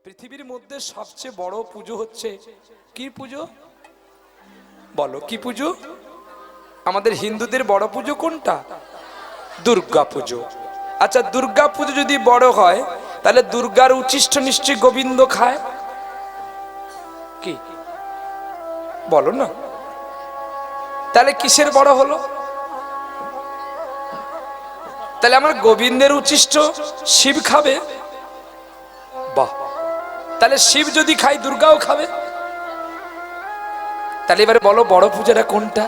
পৃথিবীর মধ্যে সবচেয়ে বড় পুজো হচ্ছে কি পুজো বলো? কি পুজো? আমাদের হিন্দুদের বড় পুজো কোনটা? দুর্গা পুজো। আচ্ছা, দুর্গা পুজো যদি বড় হয় তাহলে দুর্গার উচ্ছিষ্ট নিশ্চয়ই গোবিন্দ খায়, কি বলো না? তাহলে কিসের বড় হলো? তাহলে আমার গোবিন্দের উচ্ছিষ্ট শিব খাবে। বাহ, তাহলে শিব যদি খায় দুর্গাও খাবে। তাহলে এবারে বলো বড় পূজাটা কোনটা?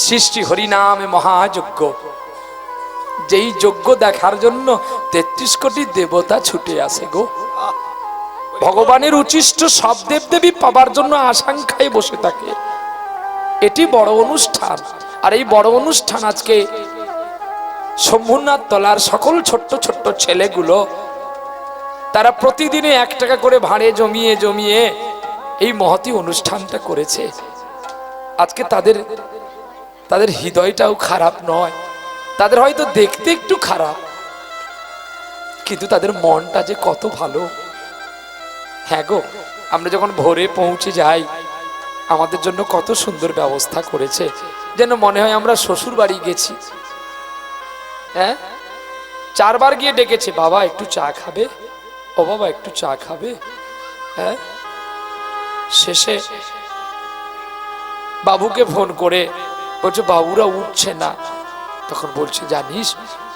সৃষ্টি হরিনামে মহাযজ্ঞ, যেই যজ্ঞ দেখার জন্য ৩৩ কোটি দেবতা ছুটে আসে গো। ভগবানের উচ্ছিষ্ট সব দেবদেবী পাবার জন্য আশঙ্কায় বসে থাকে। এটি বড় অনুষ্ঠান। আর এই বড় অনুষ্ঠান আজকে শম্ভুনাথ তলার সকল ছোট্ট ছোট্ট ছেলেগুলো তারা প্রতিদিনে ১ টাকা করে ভাড়ে জমিয়ে জমিয়ে এই মহতি অনুষ্ঠানটা করেছে। আজকে তাদের হৃদয়টাও খারাপ নয়, তাদের হয়তো দেখতে একটু খারাপ, কিন্তু তাদের মনটা যে কত ভালো। হ্যাঁ গো, আমরা যখন ভোরে পৌঁছে যাই আমাদের জন্য কত সুন্দর ব্যবস্থা করেছে, যেন মনে হয় আমরা শ্বশুর বাড়ি গেছি। হ্যাঁ, ৪ বার গিয়ে ডেকেছে, বাবা একটু চা খাবে, ও বাবা একটু চা খাবে। হ্যাঁ, শেষে বাবুকে ফোন করে বলছে বাবুরা উঠছে না। তখন বলছে জানিস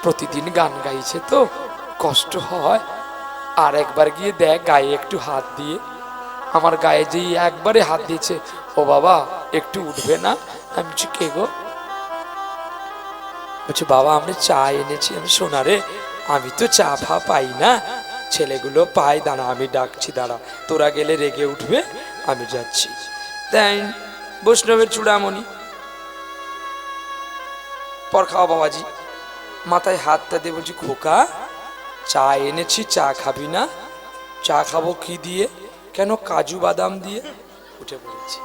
প্রতিদিন গান গাইছে তো কষ্ট হয়, আর একবার গিয়ে দেখ গায়ে একটু হাত দিয়ে। আমার গায়ে যেই একবারে হাত দিয়েছে, ও বাবা একটু উঠবে না। আমি বলছি কে গো? বলছে বাবা আমি চা এনেছি। আমি শোনা রে, আমি তো চা ফা পাই না, ছেলেগুলো পায়, দাঁড়া আমি ডাকছি, দাঁড়া, তোরা গেলে রেগে উঠবে, আমি যাচ্ছি। তাই বৈষ্ণবের চূড়ামণি পর খাওয়া বাবাজি মাথায় হাতটা দিয়ে বলছি খোকা চা এনেছি, চা খাবি না? চা খাবো কি দিয়ে? কেন? কাজু বাদাম দিয়ে। উঠে পড়েছি।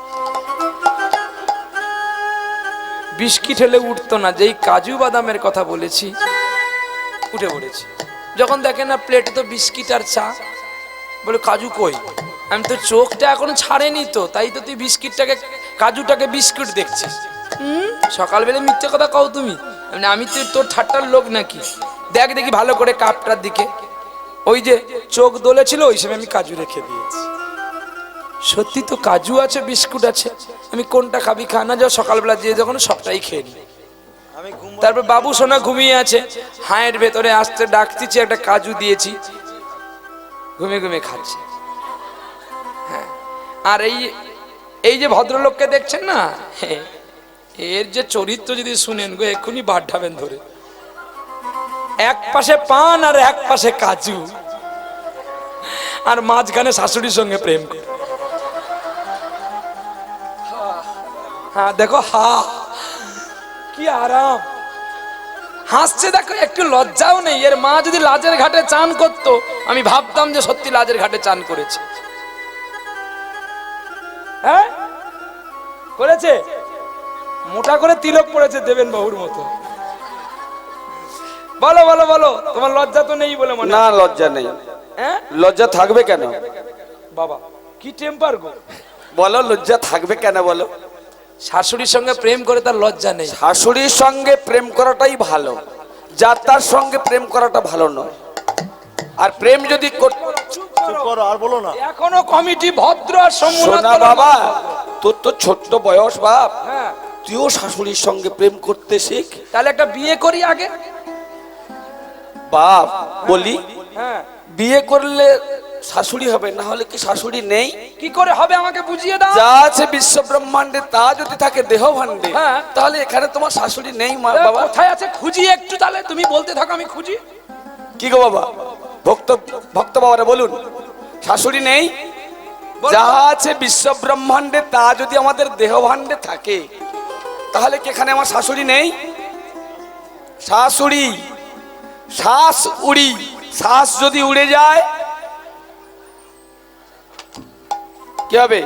বিস্কিট হলে উঠতো না, যেই কাজু বাদামের কথা বলেছি উঠে পড়েছি। যখন দেখে না প্লেটে তো বিস্কিট আর চা, বলে কাজু কই? আমি তো চোখটা এখন ছাড়েনি তো, তাই তো তুই বিস্কিটটাকে কাজুটাকে বিস্কুট দেখছিস। সকালবেলা মিথ্যে কথা কও তুমি? আমি তো তোর ঠাট্টার লোক নাকি? দেখ দেখি ভালো করে কাপটার দিকে, ওই যে চোখ দোলেছিল ওই সময় আমি কাজু রেখে দিয়েছি। সত্যি তো কাজু আছে, বিস্কুট আছে, আমি কোনটা খাবি খা না, যাও সকালবেলা দিয়ে যখন সবটাই খেয়ে নি। তারপর বাবু সোনা ঘুমিয়ে আছে, হায়ের ভেতরে আসতে ডাকতেছি, একটা কাজু দিয়েছি, ঘুমিয়ে ঘুমিয়ে খাচ্ছে। হ্যাঁ, আর এই যে ভদ্রলোককে দেখছেন না, এর যে চরিত্র যদি শুনেন গো এক্ষুনি বাড়াবেন ধরে। এক পাশে পান আর এক পাশে কাজু, আর মাঝখানে শাশুড়ির সঙ্গে প্রেম করে। হ্যাঁ দেখো, কি আরাম হাসছে দেখো, একটু লজ্জাও নেই। এর মা যদি লাজের ঘাটে চান করতো আমি ভাবতাম যে সত্যি লাজের ঘাটে চান করেছে। হ্যাঁ করেছে, মোটা করে তিলক পড়েছে দেবেন বাবুর মতো। বলো বলো বলো, তোমার লজ্জা তো নেই বলে মনে? না লজ্জা নেই। হ্যাঁ, লজ্জা থাকবে কেন? বাবা কি টেম্পার গো, বলো লজ্জা থাকবে কেন বলো? শাশুড়ির সঙ্গে প্রেম করে তার লজ্জা নেই। শাশুড়ির সঙ্গে প্রেম করাটাই ভালো, যার সঙ্গে প্রেম করাটা ভালো নয়। আর প্রেম যদি আর বলো না, এখনো কমিটি ভদ্র আর শোনা বাবা, তোর তো ছোট্ট বয়স বাপ, হ্যাঁ তুইও শাশুড়ির সঙ্গে প্রেম করতে শিখ। তাহলে একটা বিয়ে করি আগে। বাপ বলি, হ্যাঁ বিয়ে করলে শাশুড়ি হবে, না হলে কি শাশুড়ি নেই? কি করে হবে আমাকে বুঝিয়ে দাও। যা আছে বিশ্ব ব্রহ্মাণ্ডে তা যদি থাকে দেহ ভাণ্ডে, হ্যাঁ, তাহলে এখানে তোমার শাশুড়ি নেই মা বাবা? কোথায় আছে খুঁজি একটু, তাহলে তুমি বলতে থাকো আমি খুঁজি। কি গো বাবা, ভক্ত বাবারা বলুন, শাশুড়ি নেই? যা আছে বিশ্ব ব্রহ্মাণ্ডে তা যদি আমাদের দেহ ভাণ্ডে থাকে, তাহলে কি এখানে আমার শাশুড়ি নেই? শাশুড়ি শ্বাস উড়ি, শ্বাস যদি উড়ে যায় কি হবে?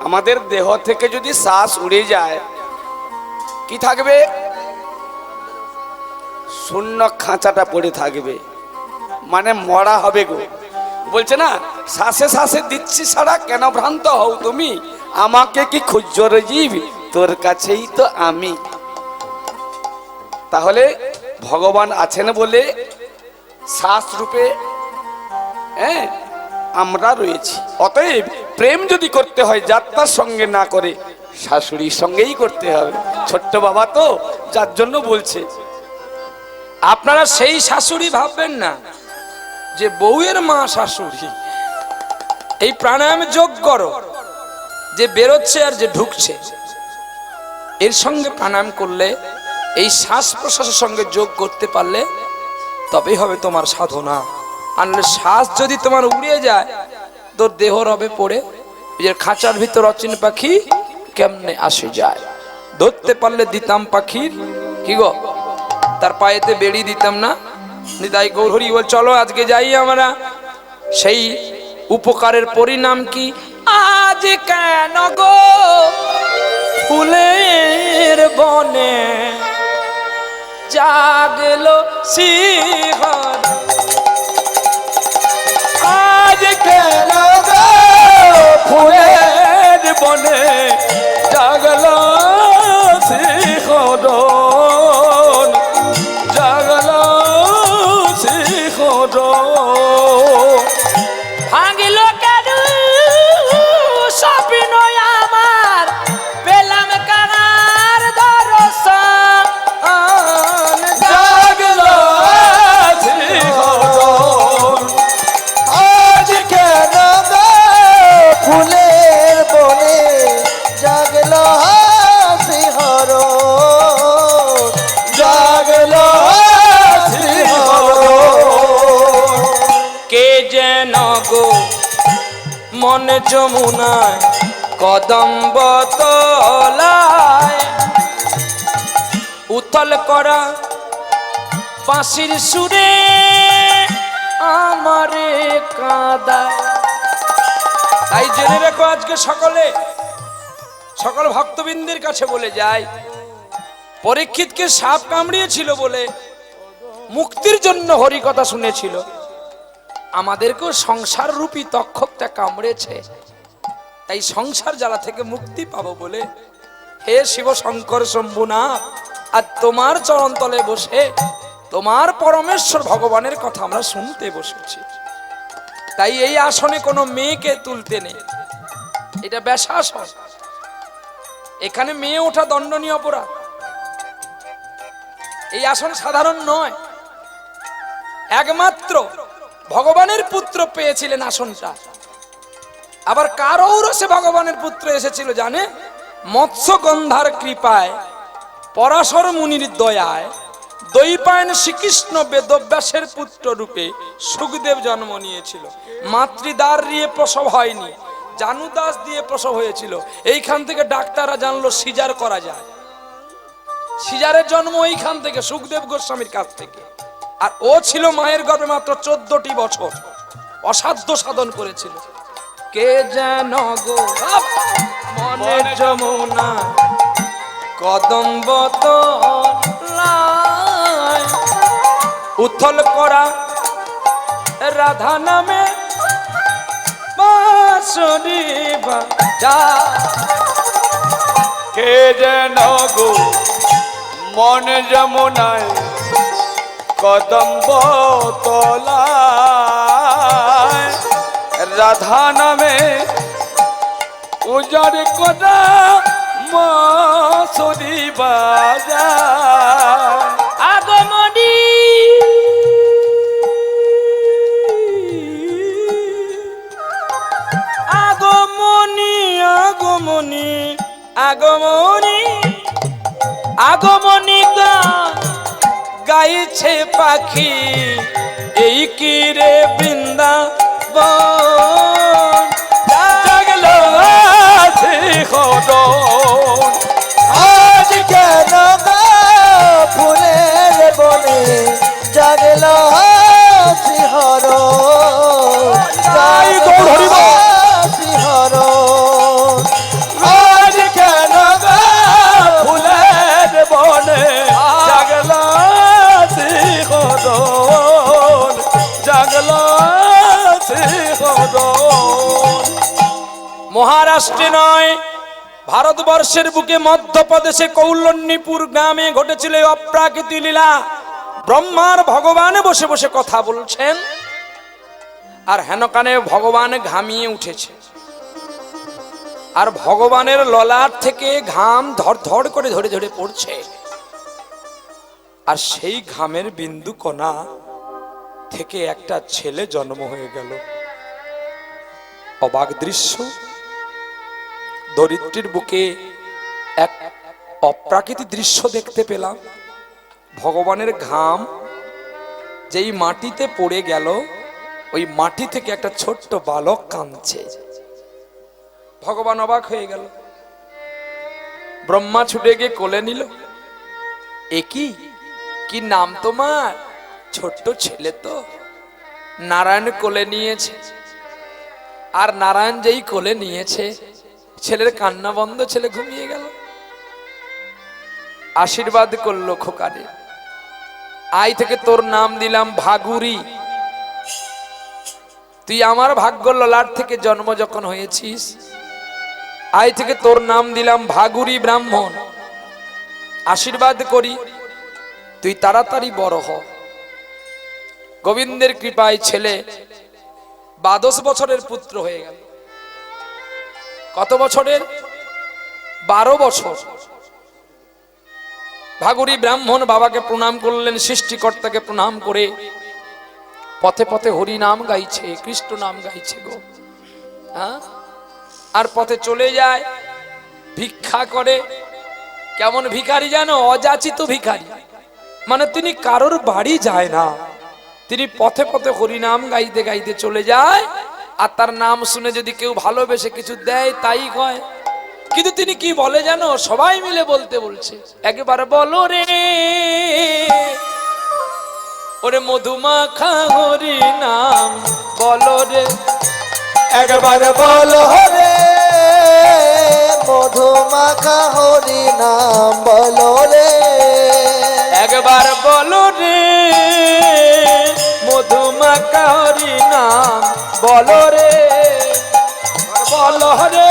আমাদের দেহ থেকে যদি শ্বাস উড়ে যায় কি থাকবে? শূন্য খাঁচাটা পড়ে থাকবে, মানে মরা হবে গো। বলছে না, শ্বাসে শ্বাসে দিচ্ছি সারা, কেন ভ্রান্ত হও তুমি? আমাকে কি খুঁজছো রে জীব, তোর কাছেই তো আমি। তাহলে ভগবান আছেন বলে শ্বাস রূপে আমরা রয়েছি। অতএব প্রেম যদি করতে হয় যাত্রার সঙ্গে না করে শাশুড়ির সঙ্গেই করতে হবে। ছোট্ট বাবা তো, যার জন্য বলছে। আপনারা সেই শাশুড়ি ভাববেন না যে বউয়ের মা শাশুড়ি। এই প্রাণায়াম যোগ করো, যে বেরোচ্ছে আর যে ঢুকছে এর সঙ্গে প্রাণায়াম করলে, এই শ্বাস প্রশ্বাসের সঙ্গে যোগ করতে পারলে তবেই হবে তোমার সাধনা। আনলে শ্বাস যদি তোমার উড়িয়ে যায়, তোর দেহ রবে পড়ে নিজের খাঁচার ভিতর অচিন পাখি কেমনে আসে যায়। ধরতে পারলে দিতাম পাখির কি গো, তার পায়েতে বেড়ি দিতাম না। নিতাই গৌরহরি বল, চলো আজকে যাই আমরা। সেই উপকারের পরিণাম কি? আজ কেন গো ফুলের বনে জাগলো শিহর, আজ কেন গো ফুলের বনে জাগলো শিহর, জাগলো শিহর। ভাঙিল কেন স্বপ্ন আমার, পেলাম কার দর্শন, জাগলো শিহর। আজ কেন গো ফুলের বনে জাগলো শিহর, জাগলো শিহর। কে যেন গো মন যমুনায় কদম্ব তলায় উথল করা বাঁশির সুরে আমারে কাঁদায়। তাই জেনে রেখো, আজকে সকল ভক্তবৃন্দের কাছে বলে যায়, পরীক্ষিতকে সাপ কামড়িয়েছিল বলে মুক্তির জন্য হরি কথা শুনেছিল, আমাদেরকেও সংসার রূপী তক্ষকটা কামড়েছে। তাই সংসার জ্বালা থেকে মুক্তি পাবো বলে হে শিব শঙ্কর শম্ভুনাথ, আর তোমার চরণতলে বসে তোমার পরমেশ্বর ভগবানের কথা আমরা শুনতে বসেছি। তাই এই আসনে কোনো মেয়েকে তুলতে নেই, এটা বেশাসন। এখানে মেয়ে ওঠা দণ্ডনীয় অপরাধ। এই আসন সাধারণ নয়, একমাত্র ভগবানের পুত্র পেয়েছিলেন আসনটা। আবার কার ঔরসে ভগবানের পুত্র এসেছিল জানে? মৎস্যগন্ধার কৃপায়, পরাশর মুনির দয়ায় দৈপায়ন শ্রীকৃষ্ণ বেদব্যাসের পুত্র রূপে সুখদেব জন্ম নিয়েছিল। মাতৃদ্বার দিয়ে প্রসব হয়নি, জানুদাস দিয়ে প্রসব হয়েছিল। এইখান থেকে ডাক্তাররা জানলো সিজার করা যায়। সিজারের জন্ম এইখান থেকে, সুখদেব গোস্বামীর কাছ থেকে। আর ও ছিল মায়ের গর্ভে মাত্র 14টি বছর, অসাধ্য সাধন করেছিল। কে যেন গো মনের যমুনা কদম্ব তলায় উথল করা রাধা নামে বাঁশরি বাজায়। কে যেন গো মন যমুনায় কদম্ব তলায় রাধা নামে উজাড় করা বাঁশরি বাজায়। আগমনী আগমনী আগমনী আগমনী আগমনী গাইছে পাখি, এই কি রে বৃন্দাবন, জাগলো শিহর। আজ কেন গো ফুলের বনে জাগলো শিহর, জাগলো শিহর। আজ কেন গো ফুলের বনে জাগলো শিহর, জাগলো শ্রীহরণ। মহারাষ্ট্রে নয়, ভারতবর্ষের বুকে মধ্যপ্রদেশে কৌলন্যপুর গ্রামে ঘটেছিল এই অপ্রাকৃতিক লীলা। ব্রহ্মার ভগবান বসে বসে কথা বলছেন, আর হেনকানে ভগবান ঘামিয়ে উঠেছে, আর ভগবানের ললাট থেকে ঘাম ধড় করে ধরে ধরে পড়ছে, আর সেই ঘামের বিন্দু কণা থেকে একটা ছেলে জন্ম হয়ে গেল। অবাক দৃশ্য। ধরিত্রীর বুকে এক অপ্রাকৃতিক দৃশ্য দেখতে পেলাম। ভগবানের ঘাম যেই মাটিতে পড়ে গেল, ওই মাটি থেকে একটা ছোট্ট বালক কাঁদছে। ভগবান অবাক হয়ে গেল। ব্রহ্মা ছুটে গিয়ে কোলে নিল। এ কি নাম তোমার? ছোট্ট ছেলে তো। নারায়ণ কোলে নিয়েছে, আর নারায়ণ যেই কোলে নিয়েছে, ছেলের কান্না বন্ধ, ছেলে ঘুমিয়ে গেল। আশীর্বাদ করলো খোকারে, আই থেকে তোর নাম দিলাম ভাগুরি। তুই আমার ভাগ্য ললাট থেকে জন্ম যখন হয়েছিস, আই থেকে তোর নাম দিলাম ভাগুরি ব্রাহ্মণ। আশীর্বাদ করি তুই তাড়াতাড়ি বড় হ। গোবিন্দের কৃপায় ছেলে 12 বছরের পুত্র হয়ে গেল। কত বছরের? 12 বছর। ভাগুরি ব্রাহ্মণ বাবাকে প্রণাম করলেন, সৃষ্টিকর্তাকে প্রণাম করে পথে পথে হরি নাম গাইছে, কৃষ্ণ নাম গাইছে গো। হ্যাঁ, আর পথে চলে যায়, ভিক্ষা করে। কেমন ভিখারি জানো? অযাচিত ভিখারি, মানে তিনি কারোর বাড়ি যায় না, তিনি পথে পথে হরি নাম গাইতে গাইতে চলে যায়, আর তার নাম শুনে যদি কেউ ভালোবেসে কিছু দেয় তাই কয়। কিন্তু তিনি কি বলে জানো? সবাই মিলে বলতে বলছে, একবার বলো রে ওরে মধুমাখা হরি নাম বলো রে, একবার বলো রে মধুমাখা হরি নাম বলো রে, একবার বলো রে মধুমাখা হরি নাম বলো রে, বলো রে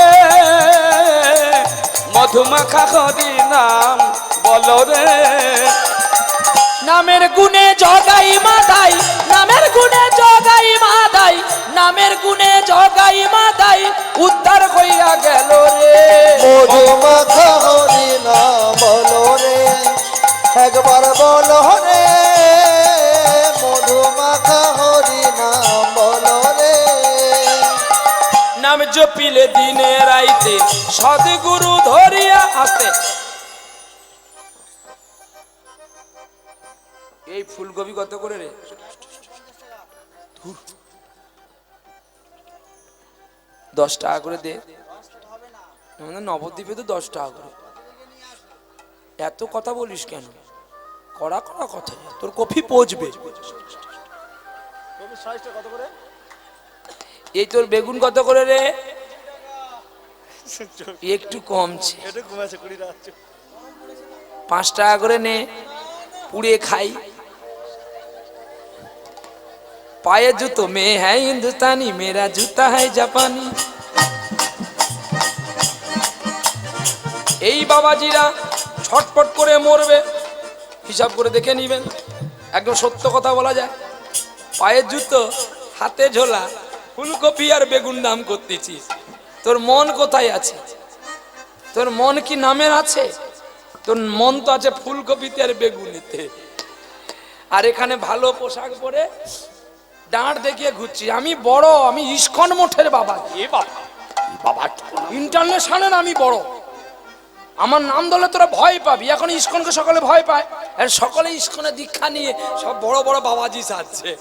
মধুমাখা হরি নাম বলো রে। নামের গুণে জগাই মাদাই, নামের গুণে জগাই মাদাই, নামের গুণে জগাই মাদাই, উদ্ধার হইয়া গেল রে। মধুমাখা হরি নাম বলো রে, একবার বলো রে মধুমাখা হরি নাম বলো রে। নাম জপিলে দিনে রাইতে সদ্গুরু ধরিয়া আসতে। এই ফুলকপি কত করে রে? 10 টাকা করে দে। আমাদের নবদ্বীপে তো 10 টাকা করে। এত কথা বলিস কেন? কড়া কড়া কথা, তোর কফি পচবে। কত করে? এই তোর বেগুন কত করে রে? একটু কমছে, এটা কমেছে 20 টাকা। 5 টাকা করে নে, পুড়িয়ে খাই। পায়ে জুতো মে হ্যাঁ হিন্দুস্তানি, মেরা জুতা হ্যাঁ জাপানি। এই বাবাজিরা ছটপট করে মরবে, হিসাব করে দেখে নিবেন। একদম সত্য কথা বলা যায়। পায়ের জুতো, হাতে ঝোলা, ফুলকপি আর বেগুন দাম করতেছিস। তোর মন কোথায় আছে? তোর মন কি নামের আছে? তোর মন তো আছে ফুলকপিতে আর বেগুনিতে। আর এখানে ভালো পোশাক পরে দাঁড় দেখিয়ে ঘুরছি। আমি বড়, আমি ইস্কন মঠের বাবা। এ বাবা, বাবা ইন্টারন্যাশনাল আমি বড়। আমার নাম ধরলে তোরা ভয় পাবি। এখন ইস্কনকে সকলে ভয় পায়, আর সকলে ইস্কনে দীক্ষা নিয়ে সব বড় বড় বাবাজি সাজছে।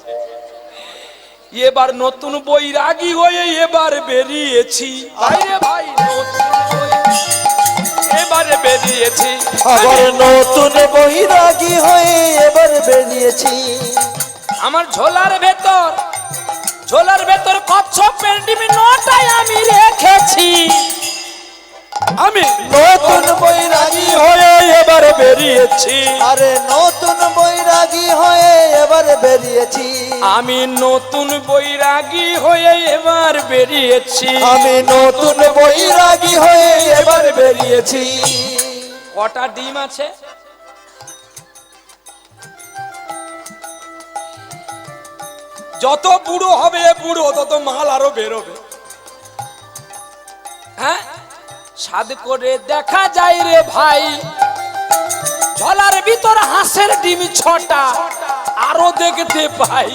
এবার নতুন বৈরাগী হয়ে এবার বেরিয়েছি, বাইরে ভাই এবারে বেরিয়েছি, আবার নতুন বৈরাগী হয়ে এবার বেরিয়েছি। আমার ঝোলার ভেতর কচ্ছপের ডিম 9টায় আমি রেখেছি। আমি নতুন বৈরাগী হয়ে এবার বেরিয়েছি, আরে নতুন বৈরাগী হয়ে এবার বেরিয়েছি, আমি নতুন বৈরাগী হয়ে এবার বেরিয়েছি, আমি নতুন বৈরাগী হয়ে এবার বেরিয়েছি। কটা ডিম আছে? যত বুড়ো হবে বুড়ো তত মাল আরো বেরোবে। হ্যাঁ, সাদ করে দেখা যায় রে ভাই, ঝলার ভিতর হাঁসের ডিম 6টা আরো দেখতে পাই,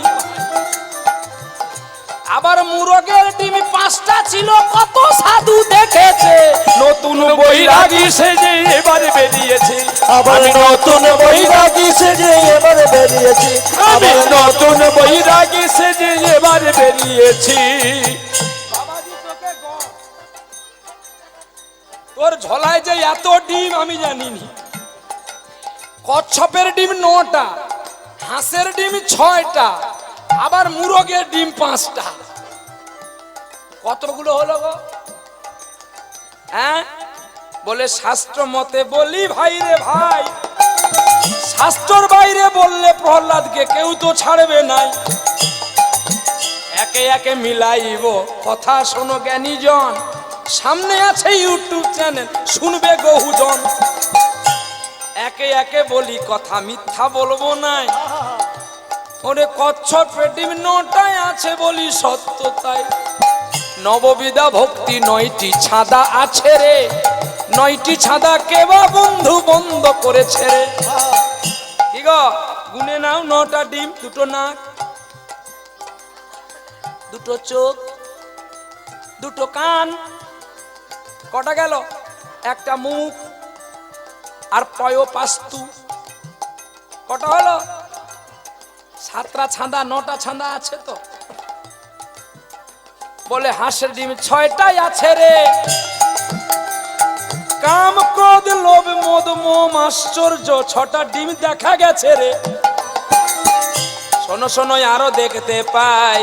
আবার মুরগের ডিম 5টা ছিল, কত সাধু দেখেছে। নতুন বৈরাগী সেজে এবার বেরিয়েছে, আবার নতুন বৈরাগী সেজে এবার বেরিয়েছি, আমি নতুন বৈরাগী সেজে এবার বেরিয়েছি। তোর ঝলায় যে এত ডিম আমি জানিনি। কচ্ছপের ডিম 9টা, হাঁসের ডিম 6টা, আবার মুরগের ডিম 5টা, কতগুলো হলো গো? হ্যাঁ, বলে শাস্ত্র মতে বলি ভাই রে ভাই, শাস্ত্রর বাইরে বললে প্রহ্লাদকে কেউ তো ছাড়বে নাই। একে একে মিলাইব কথা, শোনো জ্ঞানীজন, সামনে আছে ইউটিউব চ্যানেল, শুনবে বহুজন। একে একে বলি কথা, মিথ্যা বলবো নাই। ওরে কচ্ছপের ডিম 9টায় আছে বলি সত্য তাই। নববিধা ভক্তি 9টি ছাদা আছে রে, 9টি ছাদা কেবা বন্ধু বন্ধ করেছে রে। কি গো, গুনে নাও, 9টা ডিম, 2টো নাক, 2টো চোখ, 2টো কান, কটা গেল? 1টা মুখ, আর পয় পাস্তু, কটা হলো? 7টা ছাঁদা, 9টা ছাঁদা আছে তো। বলে হাঁসের ডিম 6টাই আছে রে, কাম ক্রোধ লোভ মদ মোহ আশ্চর্য 6টা ডিম দেখা গেছে রে। শোনো শোনো আরো দেখতে পাই,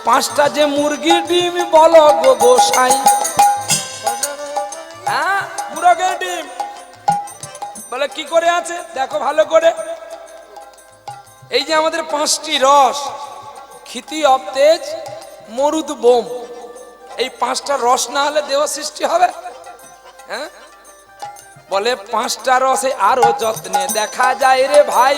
5টা যে মুরগির ডিম বলো গো গোসাই। হ্যাঁ, মুরগের ডিম বলে কি করে আছে দেখো ভালো করে। এই যে আমাদের 5টি রস, ক্ষিতি অবতেজ মরুদ বোম, এই 5টা রস না হলে দেহ সৃষ্টি হবে? হ্যাঁ, বলে 5টা রসে আরো যত্নে দেখা যায় রে ভাই,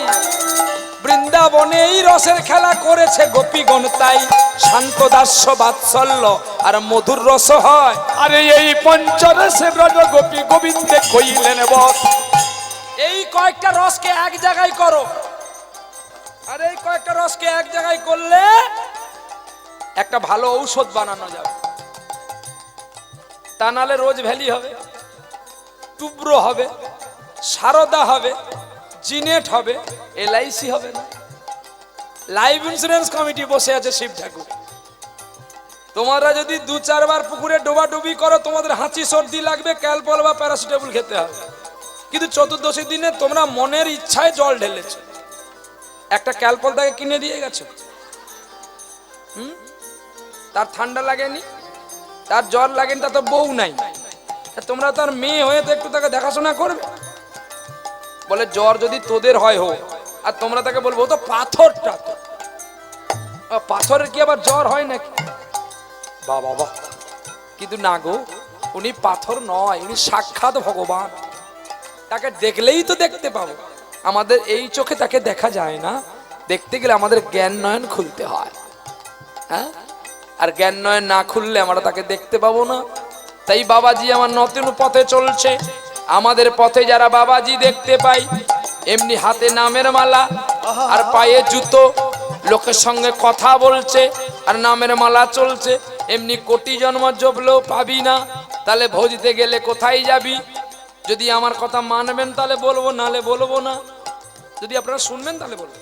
বৃন্দাবনে এই রসের খেলা করেছে গোপীগণ, তাই শান্ত দাস্য বাৎসল্য আর মধুর রস হয়। আরে এই পঞ্চরসের রস গোপী গোবিন্দে কইলেন বস। এই কয়েকটা রসকে এক জায়গায় করো, আর এই কয়েকটা রসকে এক জায়গায় করলে একটা ভালো ঔষধ বানানো যাবে। তা নাহলে রোজ ভ্যালি হবে, টুব্রো হবে, সারদা হবে, জিনেট হবে, LIC হবে না। লাইফ ইন্স্যুরেন্স কমিটি বসে আছে শিব ঠাকুর। তোমরা যদি 2-4 বার পুকুরে ডোবাডুবি করো, তোমাদের হাঁচি সর্দি লাগবে, ক্যালপল বা প্যারাসিটামল খেতে হবে। কিন্তু চতুর্দশী দিনে তোমরা মনের ইচ্ছায় জল ঢেলেছ, একটা ক্যালপল তাকে কিনে দিয়ে গেছো, তার ঠান্ডা লাগেনি, তার জ্বর লাগেনি, তার তো বউ নাই, তোমরা তার মেয়ে হয়ে তো একটু তাকে দেখাশোনা করবে। বলে জ্বর যদি তোদের হয় হোক, আর তোমরা তাকে বলবো তো পাথরটা, তো পাথরের কি আবার জ্বর হয় নাকি? বাবা, কিন্তু না গো, উনি পাথর নয়, উনি সাক্ষাৎ ভগবান। তাকে দেখলেই তো দেখতে পাবো, আমাদের এই চোখে তাকে দেখা যায় না, দেখতে গেলে আমাদের জ্ঞান নয়ন খুলতে হয়। হ্যাঁ, আর জ্ঞান নয়ন না খুললে আমরা তাকে দেখতে পাবো না। তাই বাবাজি আমার নতুন পথে চলছে, আমাদের পথে যারা বাবাজি দেখতে পাই, এমনি হাতে নামের মালা আর পায়ে জুতো, লোকের সঙ্গে কথা বলছে আর নামের মালা চলছে, এমনি কোটি জন্ম জপলেও পাবি না। তাহলে ভজিতে গেলে কোথায় যাবি? যদি আমার কথা মানবেন তাহলে বলবো, নালে বলবো না। যদি আপনারা শুনবেন তাহলে বলবো।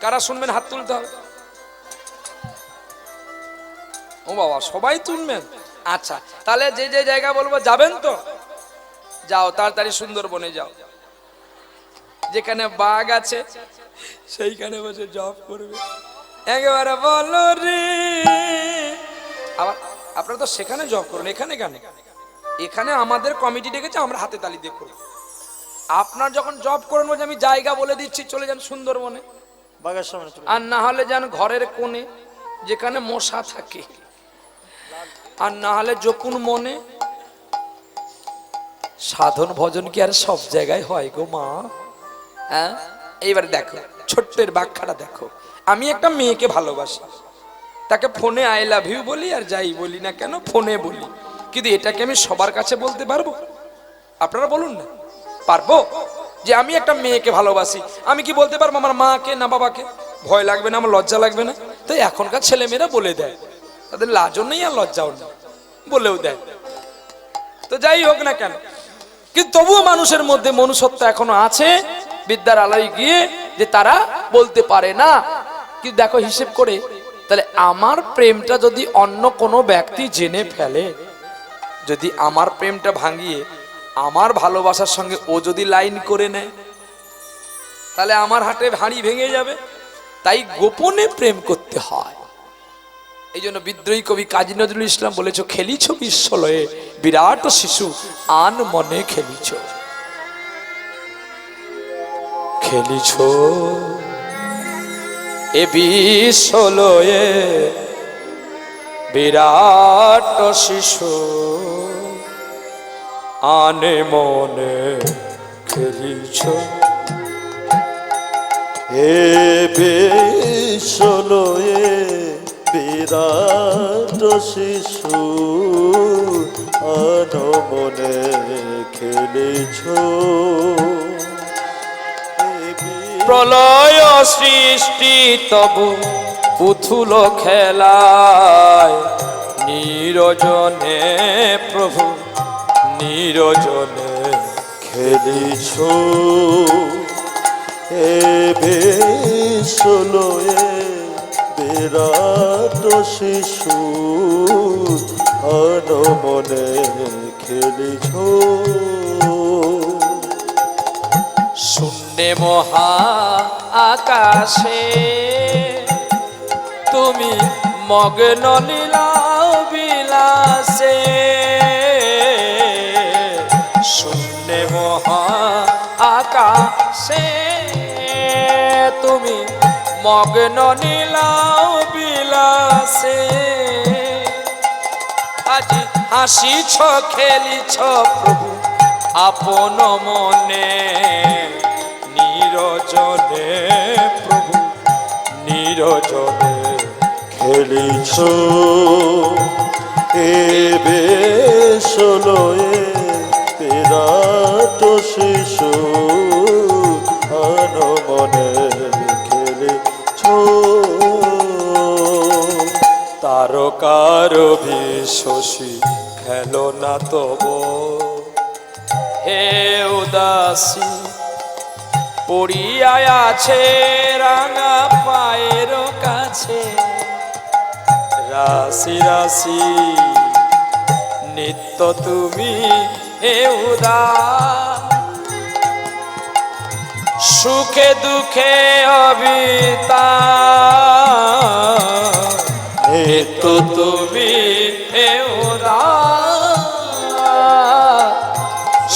কারা শুনবেন হাত তুলতে হবে। ও বাবা, সবাই তুলবেন? আচ্ছা, তাহলে যে যে জায়গা বলবো যাবেন তো? যাও, তাড়াতাড়ি সুন্দরবনে যাও, যেখানে বাঘ আছে সেইখানে বসে জপ করবে, একেবারে বলো রে। আবার আপনারা তো সেখানে জপ করুন, এখানে কেন? এখানে আমাদের কমিটি ডেকেছে, আমরা হাতে তালি দিয়ে করব। আপনার যখন জব করেন বলছে আমি জায়গা বলে দিচ্ছি, চলে যান সুন্দরবনে, বাগের সামনে চলে আর না হলে যান ঘরের কোণে যেখানে মশা থাকে, আর না হলে যকুন মনে। সাধন ভজন কি আর সব জায়গায় হয় গো মা? হ্যাঁ, এইবারে দেখো ছোট্টের ব্যাখ্যাটা দেখো। আমি একটা মেয়েকে ভালোবাসি, তাকে ফোনে আই লাভ ইউ বলি, আর যাই বলি না কেন ফোনে বলি, কিন্তু এটাকে আমি সবার কাছে বলতে পারবো? আপনারা বলুন না, পারবো? যে আমি একটা মেয়েকে ভালোবাসি, আমি কি বলতে পারবো আমার মাকে না বাবাকে? ভয় লাগবে না, আমার লজ্জা লাগবে না? তো এখনকার ছেলেমেয়েরা বলে দেয়, তাদের লাজও নেই আর লজ্জাও নেই, বলেও দেয়। তো যাই হোক না কেন, কিন্তু তবুও মানুষের মধ্যে মনুষ্যত্ব এখনো আছে, বিদ্যার আলোয় গিয়ে, যে তারা বলতে পারে না। কিন্তু দেখো হিসেব করে, তাহলে আমার প্রেমটা যদি অন্য কোনো ব্যক্তি জেনে ফেলে, যদি আমার প্রেমটা ভাঙিয়ে আমার ভালোবাসার সঙ্গে ও যদি লাইন করে নেয়, তাহলে আমার হাটে হাঁড়ি ভেঙে যাবে। তাই গোপনে প্রেম করতে হয়। এই জন্য বিদ্রোহী কবি কাজী নজরুল ইসলাম বলেছ, খেলিছ বিশ্বলয়ে বিরাট শিশু আন মনে খেলিছ। খেলিছ এ বিশ্বলয়ে বিরাট শিশু আনে মনে খেলিছ। হে বিশ্বলয়ে বিরাট শিশু আনমনে খেলেছ। প্রলয় সৃষ্টি তবু পুতুল খেলায়, নিরজনে প্রভু নিরজনে খেলিছ। হে বিশ্বলয়ে বিরাট শিশু আনমনে খেলিছ। শূন্যে মহা আকাশে তুমি মগ্ন লীলা বিলাসে, শূন্যে মহা আকাশে তুমি মগ্ন লীলা বিলাসে। আজি হাসিছ খেলিছ প্রভু আপন মনে, নিরজনে প্রভু নিরজনে খেলিছ। এ বিশ্বলয়ে বিরাট শিশু আনমনে খেলিছ। তারকার বিশ্বসী খেলো না তব, হে উদাসী পড়িয়া আছে রাঙা পায়ের কাছে। রাশি রাশি নিত্য তুমি হে উদাস, সুখে দুঃখে অবিতা নিত্য তুমি হে উদাস,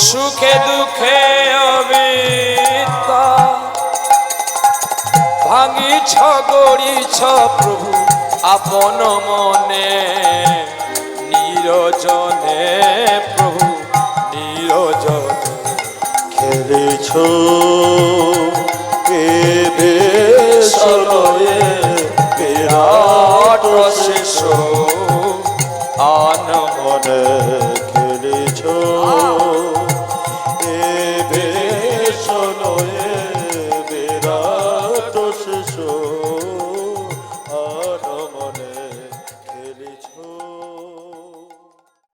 সুখে দুঃখে অবিতা। ভাঙিছ গড়িছ প্রভু আপন মনে, নিরজনে প্রভু নিরজনে খেলিছ। এ বিশ্বলয়ে বিরাট শিশু আনমনে খেলিছ। এ বিশ্বলয়ে